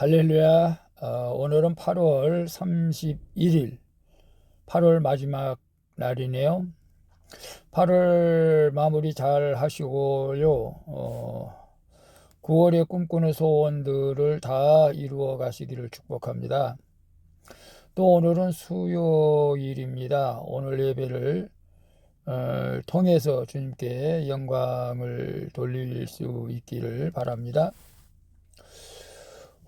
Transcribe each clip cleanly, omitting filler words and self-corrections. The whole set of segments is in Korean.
할렐루야. 오늘은 8월 31일, 8월 마지막 날이네요. 8월 마무리 잘 하시고요. 9월에 꿈꾸는 소원들을 다 이루어 가시기를 축복합니다. 또 오늘은 수요일입니다. 오늘 예배를 통해서 주님께 영광을 돌릴 수 있기를 바랍니다.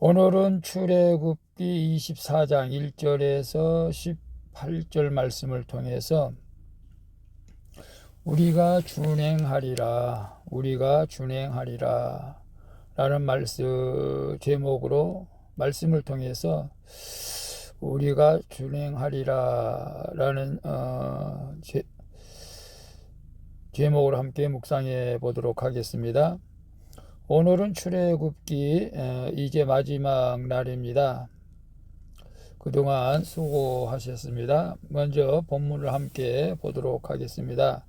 오늘은 출애굽기 24장 1절에서 18절 말씀을 통해서 우리가 준행하리라 라는 제목으로 말씀을 통해서 우리가 준행하리라 라는 제목으로 함께 묵상해 보도록 하겠습니다. 오늘은 출애굽기 이제 마지막 날입니다. 그동안 수고하셨습니다. 먼저 본문을 함께 보도록 하겠습니다.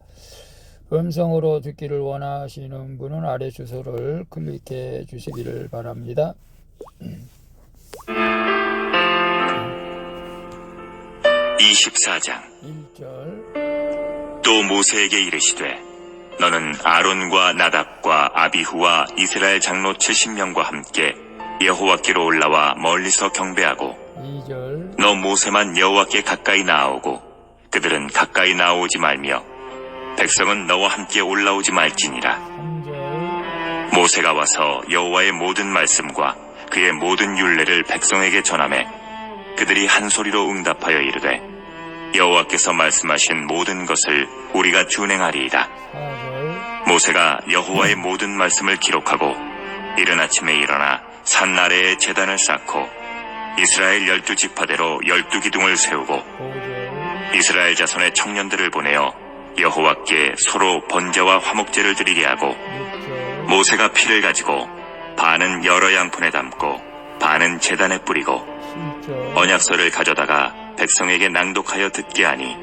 음성으로 듣기를 원하시는 분은 아래 주소를 클릭해 주시기를 바랍니다. 24장 1절 또 모세에게 이르시되 너는 아론과 나답과 아비후와 이스라엘 장로 70명과 함께 여호와께로 올라와 멀리서 경배하고 2절 너 모세만 여호와께 가까이 나아오고 그들은 가까이 나아오지 말며 백성은 너와 함께 올라오지 말지니라. 3절 모세가 와서 여호와의 모든 말씀과 그의 모든 율례를 백성에게 전하매 그들이 한 소리로 응답하여 이르되 여호와께서 말씀하신 모든 것을 우리가 준행하리이다. 4절 모세가 여호와의 모든 말씀을 기록하고 이른 아침에 일어나 산 아래에 제단을 쌓고 이스라엘 12지파대로 12기둥을 세우고 5절 이스라엘 자손의 청년들을 보내어 여호와께 서로 번제와 화목제를 드리게 하고 6절 모세가 피를 가지고 반은 여러 양푼에 담고 반은 제단에 뿌리고 7절 언약서를 가져다가 백성에게 낭독하여 듣게 하니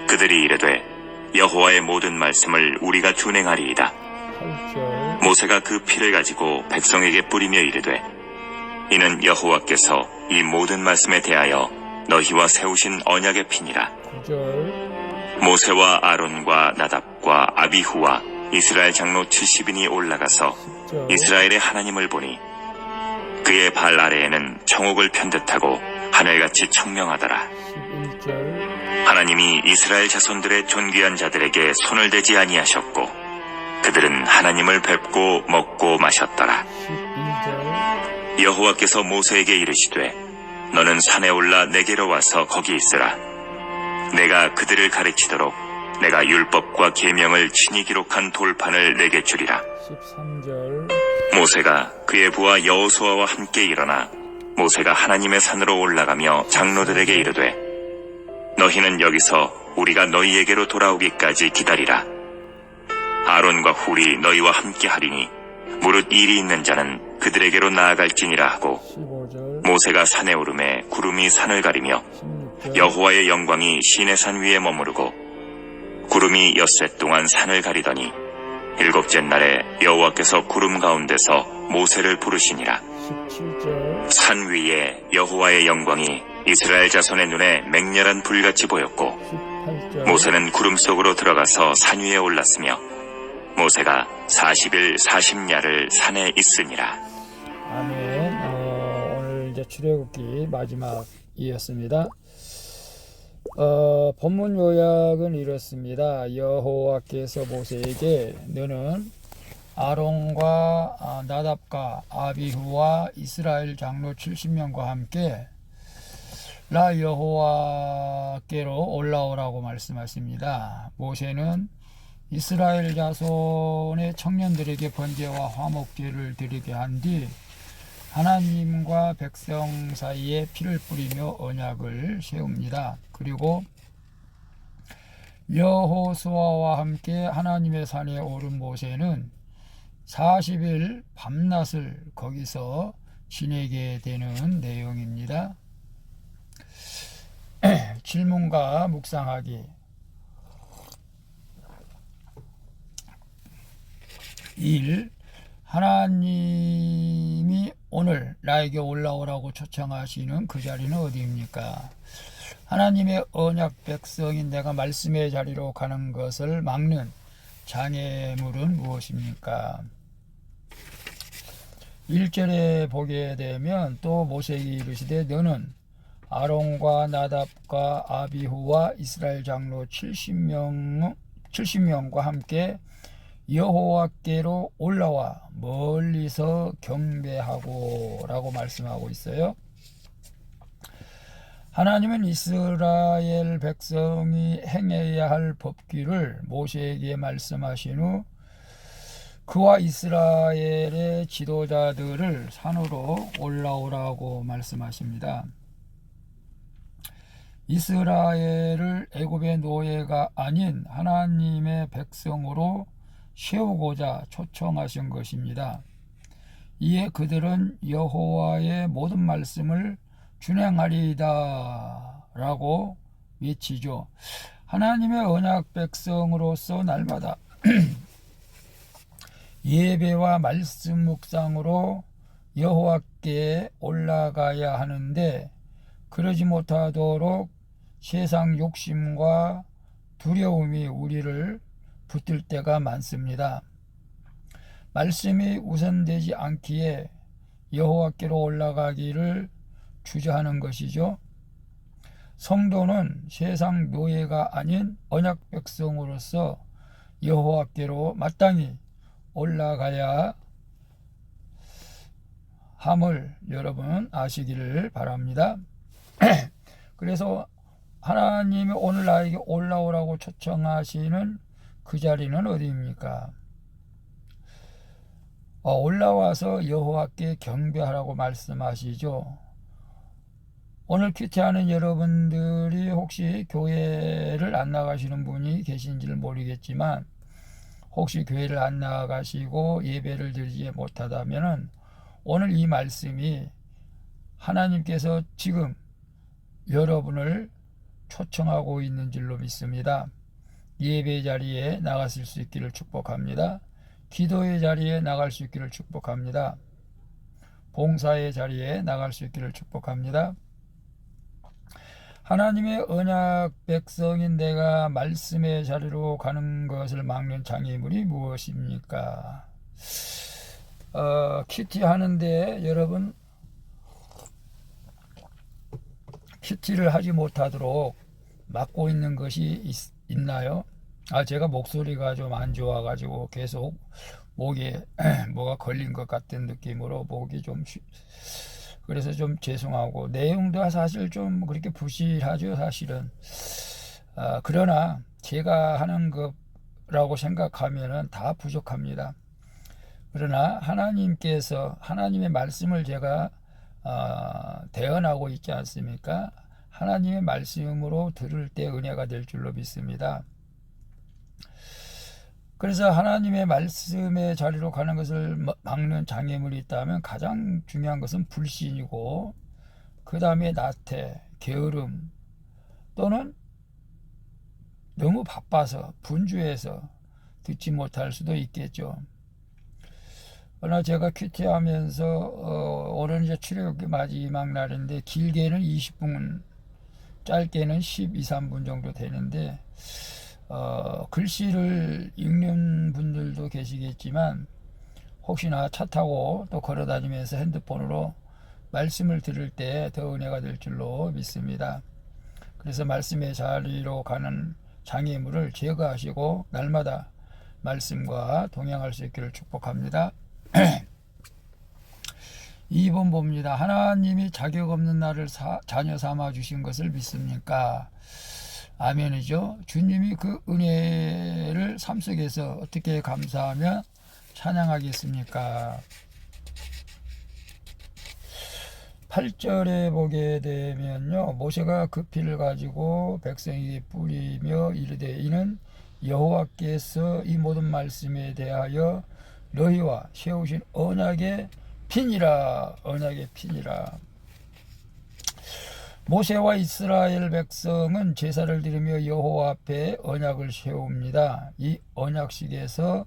그들이 이르되 여호와의 모든 말씀을 우리가 준행하리이다. 8절 모세가 그 피를 가지고 백성에게 뿌리며 이르되 이는 여호와께서 이 모든 말씀에 대하여 너희와 세우신 언약의 피니라. 9절 모세와 아론과 나답과 아비후와 이스라엘 장로 70인이 올라가서 10절 이스라엘의 하나님을 보니 그의 발 아래에는 청옥을 편듯하고 하늘같이 청명하더라. 11절 하나님이 이스라엘 자손들의 존귀한 자들에게 손을 대지 아니하셨고 그들은 하나님을 뵙고 먹고 마셨더라. 12절 여호와께서 모세에게 이르시되 너는 산에 올라 내게로 와서 거기 있으라. 내가 그들을 가르치도록 내가 율법과 계명을 친히 기록한 돌판을 내게 주리라. 13절 모세가 그의 부하 여호수아와 함께 일어나 모세가 하나님의 산으로 올라가며 장로들에게 이르되 너희는 여기서 우리가 너희에게로 돌아오기까지 기다리라. 아론과 훌이 너희와 함께 하리니 무릇 일이 있는 자는 그들에게로 나아갈지니라 하고 15절 모세가 산에 오르매 구름이 산을 가리며 16절 여호와의 영광이 시내산 위에 머무르고 구름이 엿새 동안 산을 가리더니 일곱째 날에 여호와께서 구름 가운데서 모세를 부르시니라. 17절 산 위에 여호와의 영광이 이스라엘 자손의 눈에 맹렬한 불같이 보였고 18절 모세는 구름 속으로 들어가서 산 위에 올랐으며 모세가 40일 40야를 산에 있으니라. 아멘. 오늘 이제 출애굽기 마지막이었습니다. 본문 요약은 이렇습니다. 여호와께서 모세에게 너는 아론과 나답과 아비후와 이스라엘 장로 70명과 함께 나 여호와께로 올라오라고 말씀하십니다. 모세는 이스라엘 자손의 청년들에게 번제와 화목제를 드리게 한 뒤 하나님과 백성 사이에 피를 뿌리며 언약을 세웁니다. 그리고 여호수아와 함께 하나님의 산에 오른 모세는 40일 밤낮을 거기서 지내게 되는 내용입니다. 질문과 묵상하기. 1. 하나님이 오늘 나에게 올라오라고 초청하시는 그 자리는 어디입니까? 하나님의 언약 백성인 내가 말씀의 자리로 가는 것을 막는 장애물은 무엇입니까? 1절에 보게 되면 또 모세에게 이르시되 너는 아론과 나답과 아비후와 이스라엘 장로 70명과 함께 여호와께로 올라와 멀리서 경배하고 라고 말씀하고 있어요. 하나님은 이스라엘 백성이 행해야 할 법규를 모세에게 말씀하신 후 그와 이스라엘의 지도자들을 산으로 올라오라고 말씀하십니다. 이스라엘을 애굽의 노예가 아닌 하나님의 백성으로 세우고자 초청하신 것입니다. 이에 그들은 여호와의 모든 말씀을 준행하리이다 라고 외치죠. 하나님의 언약 백성으로서 날마다 예배와 말씀 묵상으로 여호와께 올라가야 하는데 그러지 못하도록 세상 욕심과 두려움이 우리를 붙들 때가 많습니다. 말씀이 우선되지 않기에 여호와께로 올라가기를 주저하는 것이죠. 성도는 세상 노예가 아닌 언약 백성으로서 여호와께로 마땅히 올라가야 함을 여러분 아시기를 바랍니다. 그래서 하나님이 오늘 나에게 올라오라고 초청하시는 그 자리는 어디입니까? 올라와서 여호와께 경배하라고 말씀하시죠. 오늘 큐티하는 여러분들이 혹시 교회를 안 나가시는 분이 계신지를 모르겠지만 혹시 교회를 안 나가시고 예배를 드리지 못하다면 오늘 이 말씀이 하나님께서 지금 여러분을 초청하고 있는 줄로 믿습니다. 예배 자리에 나가실 수 있기를 축복합니다. 기도의 자리에 나갈 수 있기를 축복합니다. 봉사의 자리에 나갈 수 있기를 축복합니다. 하나님의 언약 백성인 내가 말씀의 자리로 가는 것을 막는 장애물이 무엇입니까? 큐티 하는데 여러분 큐티를 하지 못하도록 막고 있는 것이 있나요? 제가 목소리가 좀 안 좋아가지고 계속 목에 뭐가 걸린 것 같은 느낌으로 목이 좀 그래서 좀 죄송하고 내용도 사실 좀 그렇게 부실하죠 사실은. 그러나 제가 하는 거라고 생각하면은 다 부족합니다. 그러나 하나님께서 하나님의 말씀을 제가 대언하고 있지 않습니까? 하나님의 말씀으로 들을 때 은혜가 될 줄로 믿습니다. 그래서 하나님의 말씀의 자리로 가는 것을 막는 장애물이 있다면 가장 중요한 것은 불신이고 그 다음에 나태, 게으름 또는 너무 바빠서 분주해서 듣지 못할 수도 있겠죠. 그러나 제가 큐티하면서 오늘 이제 출애굽기 마지막 날인데 길게는 20분 짧게는 12, 3분 정도 되는데 글씨를 읽는 분들도 계시겠지만 혹시나 차 타고 또 걸어 다니면서 핸드폰으로 말씀을 들을 때 더 은혜가 될 줄로 믿습니다. 그래서 말씀의 자리로 가는 장애물을 제거하시고 날마다 말씀과 동행할 수 있기를 축복합니다. 2번 봅니다. 하나님이 자격 없는 나를 자녀 삼아 주신 것을 믿습니까? 아멘이죠. 주님이 그 은혜를 삶 속에서 어떻게 감사하며 찬양하겠습니까? 8절에 보게 되면요, 모세가 그 피를 가지고 백성에게 뿌리며 이르되 이는 여호와께서 이 모든 말씀에 대하여 너희와 세우신 언약의 피니라. 언약의 피니라. 모세와 이스라엘 백성은 제사를 드리며 여호와 앞에 언약을 세웁니다. 이 언약식에서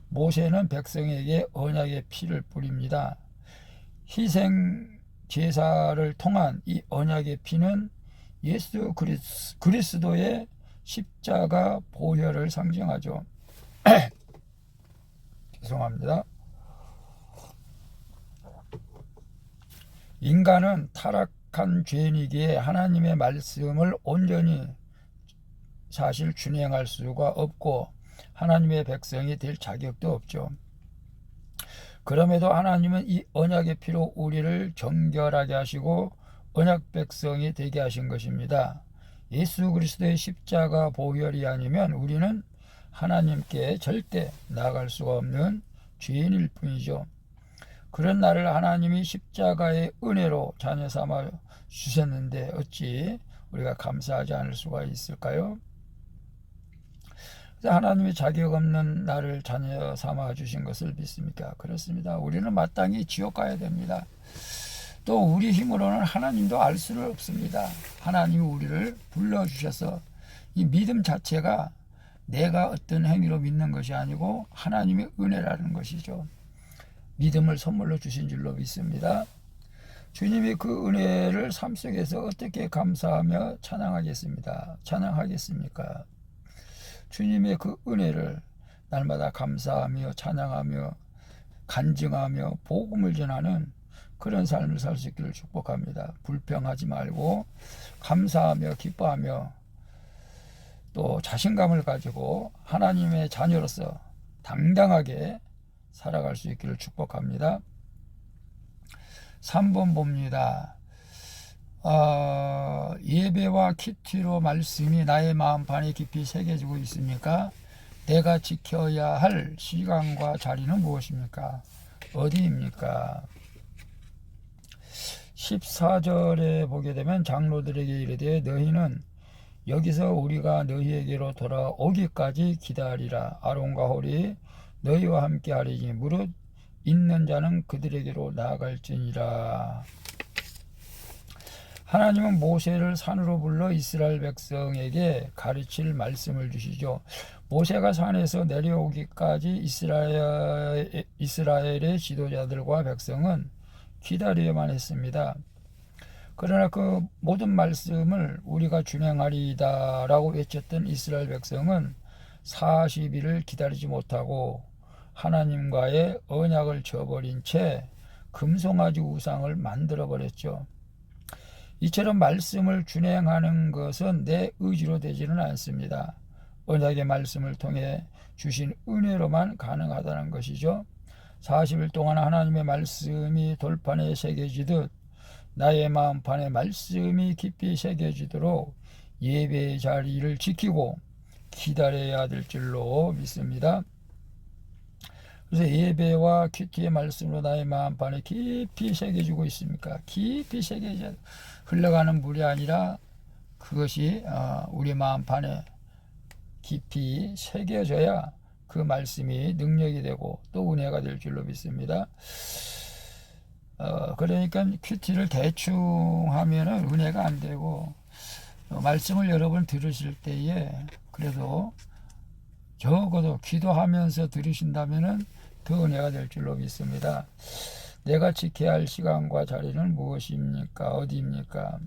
모세는 백성에게 언약의 피를 뿌립니다. 희생 제사를 통한 이 언약의 피는 예수 그리스도의 십자가 보혈을 상징하죠. 죄송합니다. 인간은 타락한 죄인이기에 하나님의 말씀을 온전히 사실 준행할 수가 없고 하나님의 백성이 될 자격도 없죠. 그럼에도 하나님은 이 언약의 피로 우리를 정결하게 하시고 언약 백성이 되게 하신 것입니다. 예수 그리스도의 십자가 보혈이 아니면 우리는 하나님께 절대 나아갈 수가 없는 죄인일 뿐이죠. 그런 나를 하나님이 십자가의 은혜로 자녀 삼아 주셨는데 어찌 우리가 감사하지 않을 수가 있을까요? 하나님이 자격 없는 나를 자녀 삼아 주신 것을 믿습니까? 그렇습니다. 우리는 마땅히 지옥 가야 됩니다. 또 우리 힘으로는 하나님도 알 수는 없습니다. 하나님이 우리를 불러주셔서 이 믿음 자체가 내가 어떤 행위로 믿는 것이 아니고 하나님의 은혜라는 것이죠. 믿음을 선물로 주신 줄로 믿습니다. 주님이 그 은혜를 삶 속에서 어떻게 감사하며 찬양하겠습니까? 주님의 그 은혜를 날마다 감사하며 찬양하며 간증하며 복음을 전하는 그런 삶을 살 수 있기를 축복합니다. 불평하지 말고 감사하며 기뻐하며 또 자신감을 가지고 하나님의 자녀로서 당당하게 살아갈 수 있기를 축복합니다. 3번 봅니다. 예배와 큐티로 말씀이 나의 마음판에 깊이 새겨지고 있습니까? 내가 지켜야 할 시간과 자리는 무엇입니까? 어디입니까? 14절에 보게 되면 장로들에게 이르되 너희는 여기서 우리가 너희에게로 돌아오기까지 기다리라. 아론과 홀이 너희와 함께 하리니 무릇 있는 자는 그들에게로 나아갈지니라. 하나님은 모세를 산으로 불러 이스라엘 백성에게 가르칠 말씀을 주시죠. 모세가 산에서 내려오기까지 이스라엘의 지도자들과 백성은 기다려야만 했습니다. 그러나 그 모든 말씀을 우리가 준행하리이다 라고 외쳤던 이스라엘 백성은 40일을 기다리지 못하고 하나님과의 언약을 저버린 채 금송아지 우상을 만들어버렸죠. 이처럼 말씀을 준행하는 것은 내 의지로 되지는 않습니다. 언약의 말씀을 통해 주신 은혜로만 가능하다는 것이죠. 40일 동안 하나님의 말씀이 돌판에 새겨지듯 나의 마음판에 말씀이 깊이 새겨지도록 예배의 자리를 지키고 기다려야 될 줄로 믿습니다. 그래서 예배와 큐티의 말씀으로 나의 마음판에 깊이 새겨지고 있습니까? 깊이 새겨져 흘러가는 물이 아니라 그것이 우리 마음판에 깊이 새겨져야 그 말씀이 능력이 되고 또 은혜가 될 줄로 믿습니다. 그러니까 큐티를 대충 하면은 은혜가 안 되고 말씀을 여러분 들으실 때에 그래도 적어도 기도하면서 들으신다면은 더 은혜가 될 줄로 믿습니다. 내가 지켜야 할 시간과 자리는 무엇입니까? 어디입니까?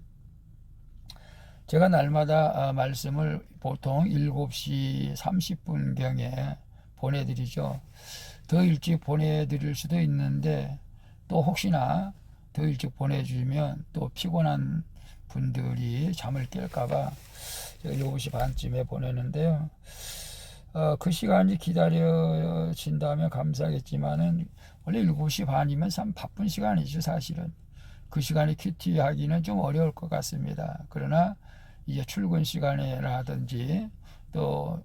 제가 날마다 말씀을 보통 7시 30분경에 보내드리죠. 더 일찍 보내드릴 수도 있는데 또 혹시나 더 일찍 보내주면 또 피곤한 분들이 잠을 깰까봐 제가 7시 반쯤에 보내는데요. 그 시간이 기다려진다면 감사하겠지만은 원래 7시 반이면 참 바쁜 시간이죠. 사실은 그 시간에 큐티 하기는 좀 어려울 것 같습니다. 그러나 이제 출근 시간이라든지 또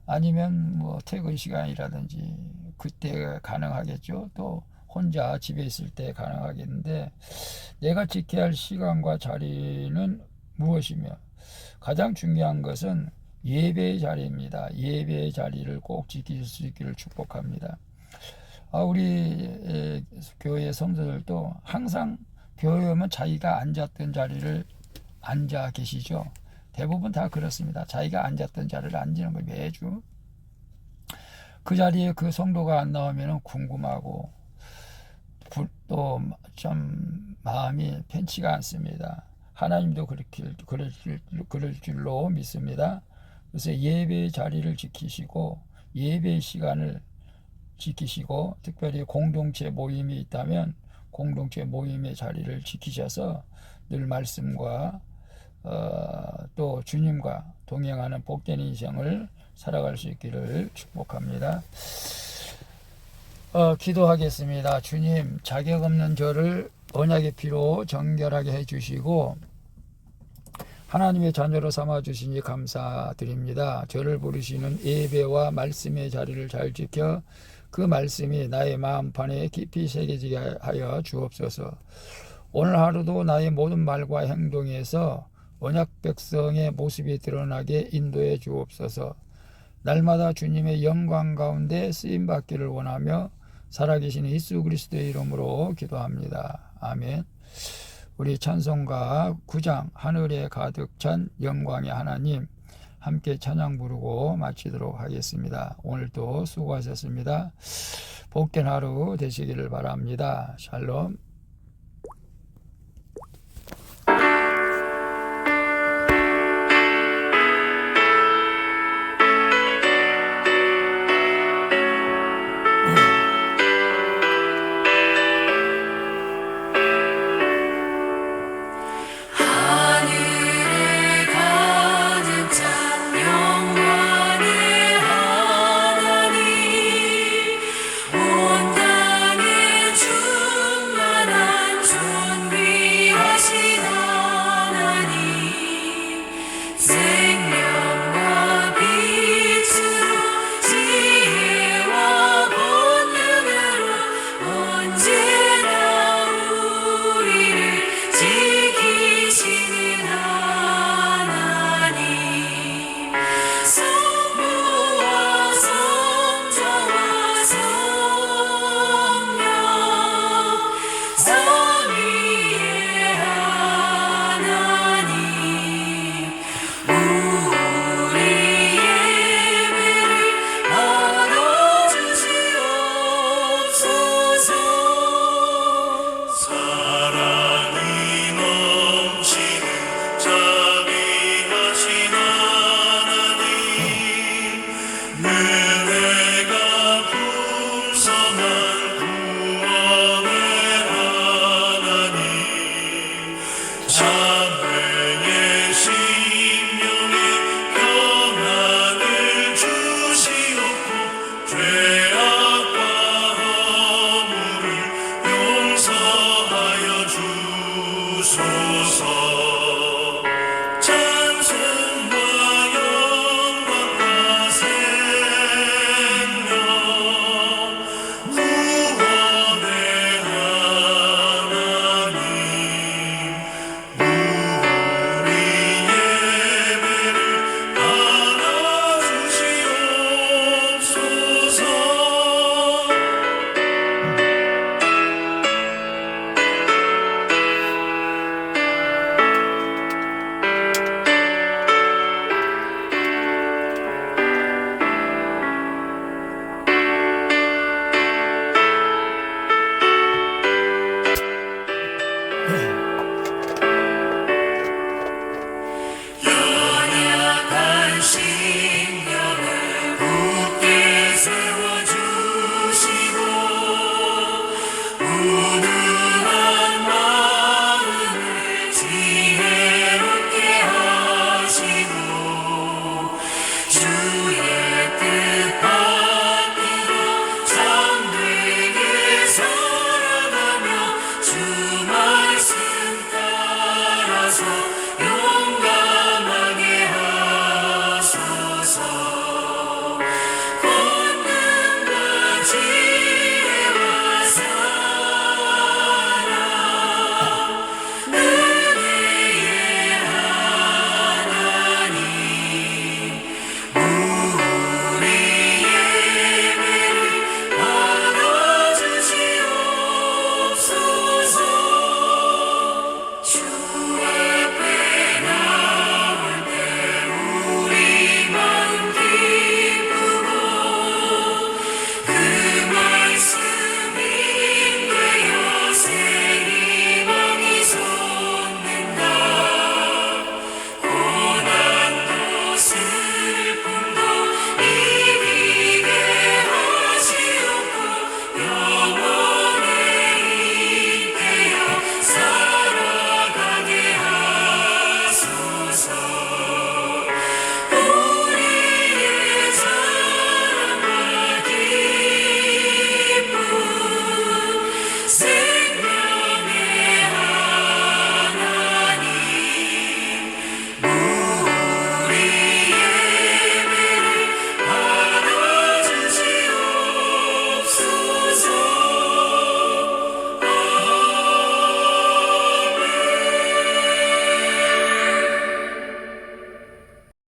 아니면 뭐 퇴근 시간이라든지 그때 가능하겠죠. 또 혼자 집에 있을 때 가능하겠는데 내가 지켜야 할 시간과 자리는 무엇이며 가장 중요한 것은 예배의 자리입니다. 예배의 자리를 꼭 지킬 수 있기를 축복합니다. 우리 교회 성도들도 항상 교회 오면 자기가 앉았던 자리를 앉아 계시죠. 대부분 다 그렇습니다. 자기가 앉았던 자리를 앉는 걸 매주 그 자리에 그 성도가 안 나오면 궁금하고 또 참 마음이 편치가 않습니다. 하나님도 그럴 줄로 믿습니다. 그래서 예배의 자리를 지키시고 예배의 시간을 지키시고 특별히 공동체 모임이 있다면 공동체 모임의 자리를 지키셔서 늘 말씀과 또 주님과 동행하는 복된 인생을 살아갈 수 있기를 축복합니다. 기도하겠습니다. 주님, 자격 없는 저를 언약의 피로 정결하게 해주시고 하나님의 자녀로 삼아주시니 감사드립니다. 저를 부르시는 예배와 말씀의 자리를 잘 지켜 그 말씀이 나의 마음판에 깊이 새겨지게 하여 주옵소서. 오늘 하루도 나의 모든 말과 행동에서 언약 백성의 모습이 드러나게 인도해 주옵소서. 날마다 주님의 영광 가운데 쓰임받기를 원하며 살아계신 예수 그리스도의 이름으로 기도합니다. 아멘. 우리 찬송가 9장 하늘에 가득 찬 영광의 하나님 함께 찬양 부르고 마치도록 하겠습니다. 오늘도 수고하셨습니다. 복된 하루 되시기를 바랍니다. 샬롬. 용서하여 주소서.